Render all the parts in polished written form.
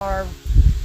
Our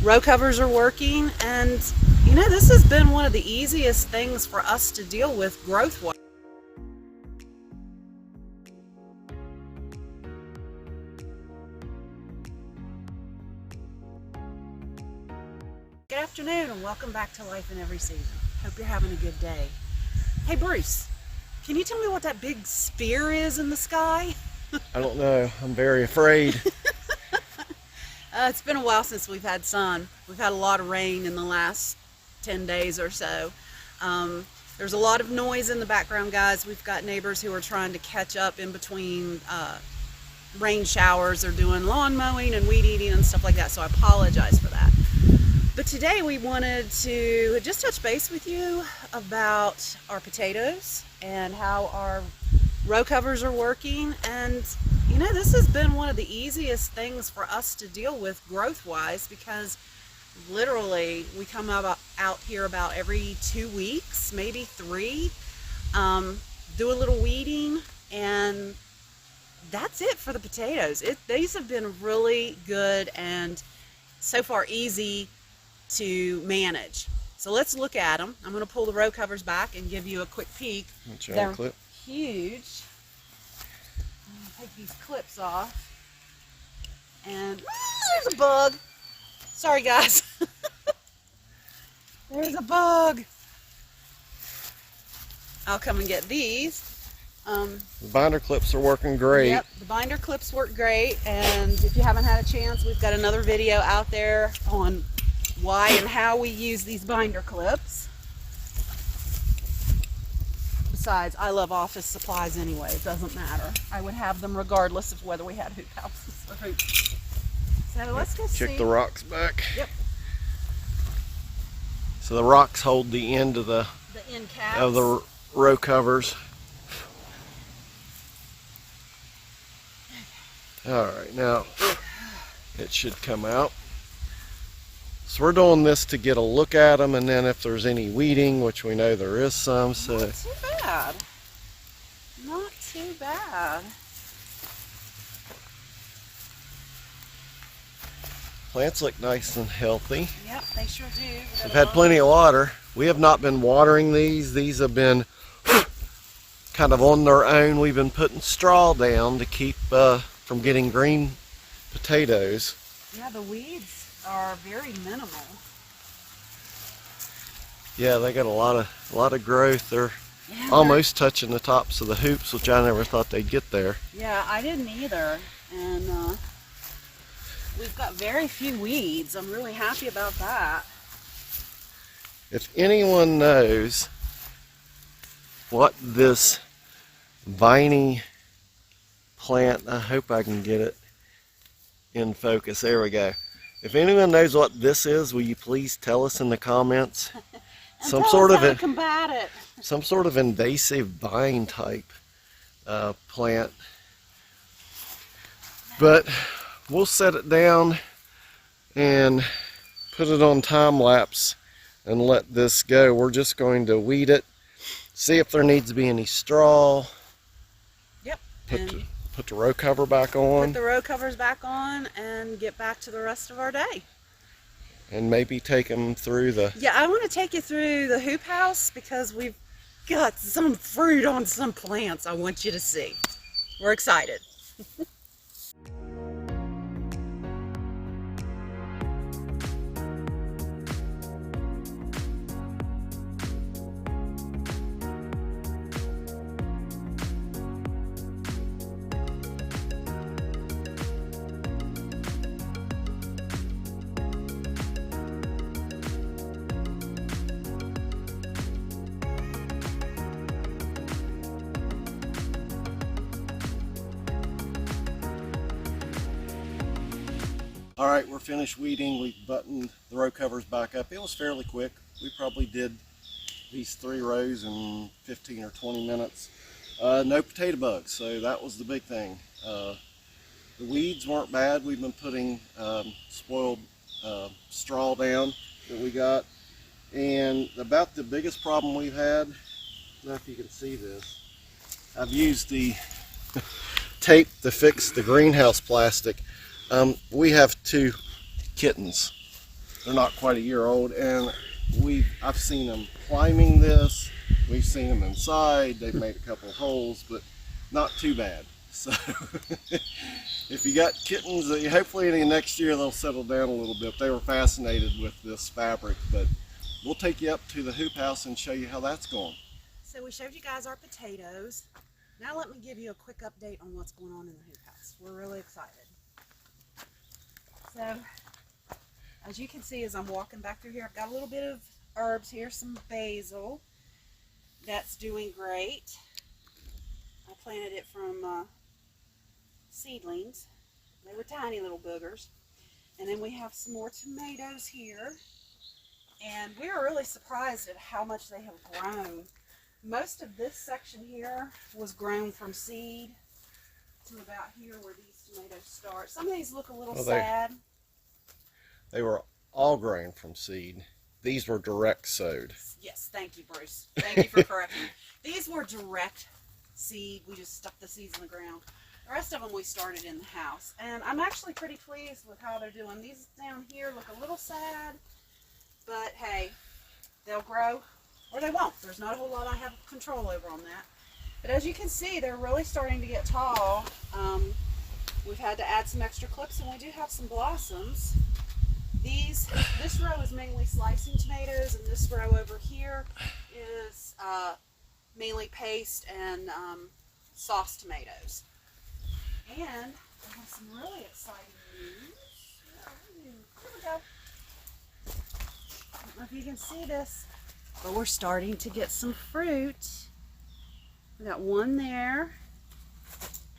row covers are working, and you know, this has been one of the easiest things for us to deal with growth-wise. Good afternoon and welcome back to Life in Every Season. Hope you're having a good day. Hey Bruce, can you tell me what that big spear is in the sky? I don't know. I'm very afraid. It's been a while since we've had sun. We've had a lot of rain in the last 10 days or so. There's a lot of noise in the background, guys. We've got neighbors who are trying to catch up in between rain showers. They're doing lawn mowing and weed eating and stuff like that, so I apologize for that. But today we wanted to just touch base with you about our potatoes and how our row covers are working. And you know, this has been one of the easiest things for us to deal with growth-wise, because literally we come out here about every 2 weeks, maybe 3, do a little weeding, and that's it for the potatoes. These have been really good and so far easy to manage. So let's look at them. I'm going to pull the row covers back and give you a quick peek. They're Clip. huge. Take these clips off, and there's a bug. Sorry guys. There's a bug. I'll come and get these. The binder clips are working great. Yep, the binder clips work great, and if you haven't had a chance, we've got another video out there on why and how we use these binder clips. Besides, I love office supplies anyway. It doesn't matter. I would have them regardless of whether we had hoop houses or hoops. So let's go see. Check the rocks back. Yep. So the rocks hold the end of the end caps of the row covers. All right, now it should come out. So we're doing this to get a look at them, and then if there's any weeding, which we know there is some, so not too bad. Not too bad. plants look nice and healthy. Yep, they sure do. We've had plenty of water. We have not been watering these. These have been kind of on their own. We've been putting straw down to keep from getting green potatoes. Yeah, the weeds are very minimal. Yeah, they got a lot of growth. They're almost touching the tops of the hoops, which I never thought they'd get there. Yeah, I didn't either. And we've got very few weeds. I'm really happy about that. If anyone knows what this viney plant, I hope I can get it in focus. There we go. If anyone knows what this is, will you please tell us in the comments? Some sort of invasive vine type plant. But we'll set it down and put it on time lapse and let this go. We're just going to weed it, see if there needs to be any straw. Yep. Put the row cover back on. Put the row covers back on and get back to the rest of our day. And maybe take them through the... Yeah, I want to take you through the hoop house because we've got some fruit on some plants I want you to see. We're excited. Alright, we're finished weeding. We buttoned the row covers back up. It was fairly quick. We probably did these 3 rows in 15 or 20 minutes. No potato bugs, so that was the big thing. The weeds weren't bad. We've been putting spoiled straw down that we got. And about the biggest problem we've had, I don't know if you can see this, I've used the tape to fix the greenhouse plastic. We have to kittens. They're not quite a year old, and I've seen them climbing this. We've seen them inside. They've made a couple of holes, but not too bad. So if you got kittens, hopefully in the next year they'll settle down a little bit. They were fascinated with this fabric, but we'll take you up to the hoop house and show you how that's going. So we showed you guys our potatoes. Now let me give you a quick update on what's going on in the hoop house. We're really excited. So as you can see as I'm walking back through here, I've got a little bit of herbs here, some basil. That's doing great. I planted it from seedlings. They were tiny little boogers. And then we have some more tomatoes here. And we were really surprised at how much they have grown. Most of this section here was grown from seed to about here where these tomatoes start. Some of these look a little sad. They were all grown from seed. These were direct sowed. Yes, thank you, Bruce. Thank you for correcting me. These were direct seed. We just stuck the seeds in the ground. The rest of them we started in the house. And I'm actually pretty pleased with how they're doing. These down here look a little sad, but hey, they'll grow or they won't. There's not a whole lot I have control over on that. But as you can see, they're really starting to get tall. We've had to add some extra clips, and we do have some blossoms. This row is mainly slicing tomatoes, and this row over here is mainly paste and sauce tomatoes. And I have some really exciting news. Here we go. I don't know if you can see this, but we're starting to get some fruit. We got one there,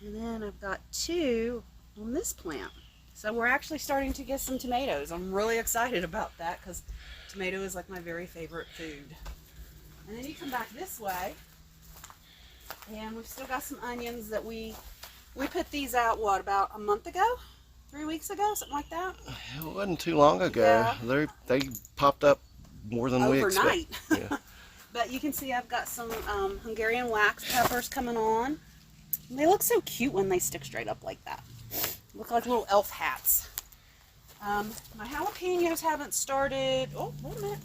and then I've got two on this plant. So we're actually starting to get some tomatoes. I'm really excited about that because tomato is like my very favorite food. And then you come back this way, and we've still got some onions that we put these out, what, about a month ago? 3 weeks ago, something like that? It wasn't too long ago. Yeah. They popped up more than we overnight. expected. Yeah. But you can see I've got some Hungarian wax peppers coming on. And they look so cute when they stick straight up like that. Look like little elf hats. My jalapenos haven't started. Oh, wait a minute.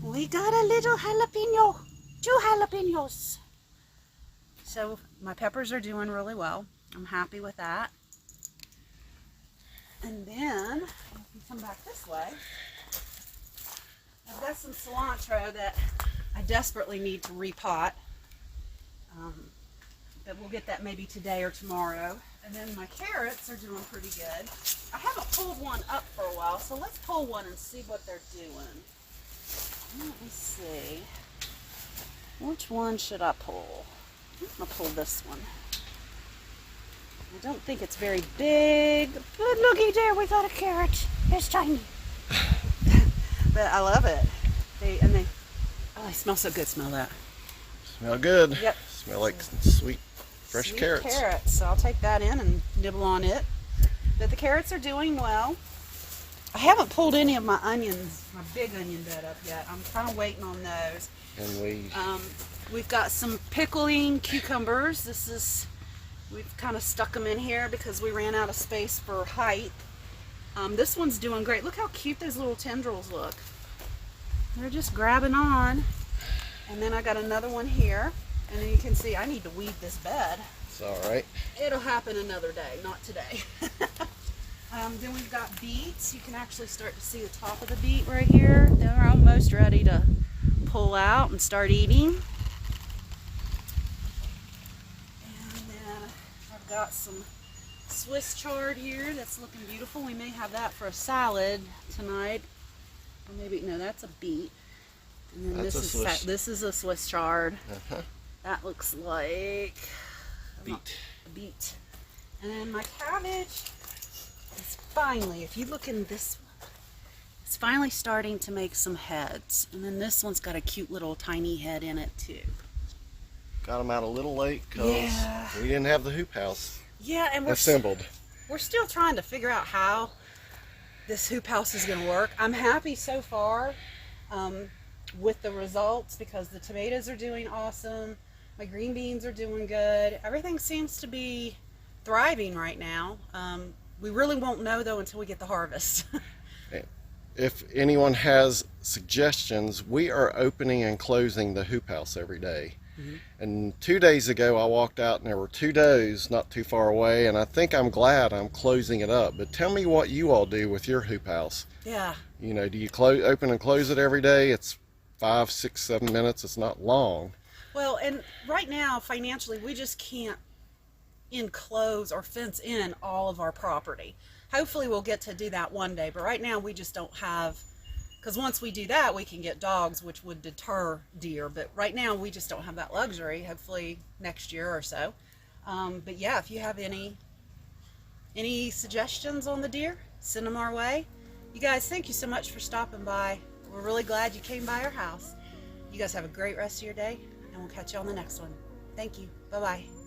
We got a little jalapeno. 2 jalapenos. So my peppers are doing really well. I'm happy with that. And then, if you come back this way, I've got some cilantro that I desperately need to repot. But we'll get that maybe today or tomorrow. And then my carrots are doing pretty good. I haven't pulled one up for a while, so let's pull one and see what they're doing. Let me see. Which one should I pull? I'm going to pull this one. I don't think it's very big. But looky there, we got a carrot. It's tiny. But I love it. Oh, they smell so good. Smell that. Smell good. Yep. Smell like sweet, fresh Sweet carrots. So I'll take that in and nibble on it. But the carrots are doing well. I haven't pulled any of my onions, my big onion bed up yet. I'm kind of waiting on those. And We've got some pickling cucumbers. We've kind of stuck them in here because we ran out of space for height. This one's doing great. Look how cute those little tendrils look. They're just grabbing on. And then I got another one here. And then you can see I need to weed this bed. it's all right. It'll happen another day, not today. Then we've got beets. You can actually start to see the top of the beet right here. They're almost ready to pull out and start eating. And then I've got some Swiss chard here that's looking beautiful. We may have that for a salad tonight. Or maybe, no, that's a beet. And then this is a Swiss chard. Uh-huh. That looks like Beet. a beet. And then my cabbage is finally, if you look in this one, it's finally starting to make some heads. And then this one's got a cute little tiny head in it too. Got them out a little late because we didn't have the hoop house Yeah, and assembled. we're still trying to figure out how this hoop house is going to work. I'm happy so far with the results because the tomatoes are doing awesome. My green beans are doing good. Everything seems to be thriving right now. We really won't know though until we get the harvest. If anyone has suggestions, we are opening and closing the hoop house every day. And 2 days ago I walked out and there were 2 does not too far away, and I think I'm glad I'm closing it up. But tell me what you all do with your hoop house. Yeah. You know, do you open and close it every day? It's 5, 6, 7 minutes. It's not long. Well, and right now financially we just can't enclose or fence in all of our property. Hopefully we'll get to do that one day, but right now we just don't have, because once we do that we can get dogs, which would deter deer, but right now we just don't have that luxury. Hopefully next year or so. But yeah, if you have any suggestions on the deer, send them our way. You guys, thank you so much for stopping by. We're really glad you came by our house. You guys have a great rest of your day, and we'll catch you on the next one. Thank you. Bye-bye.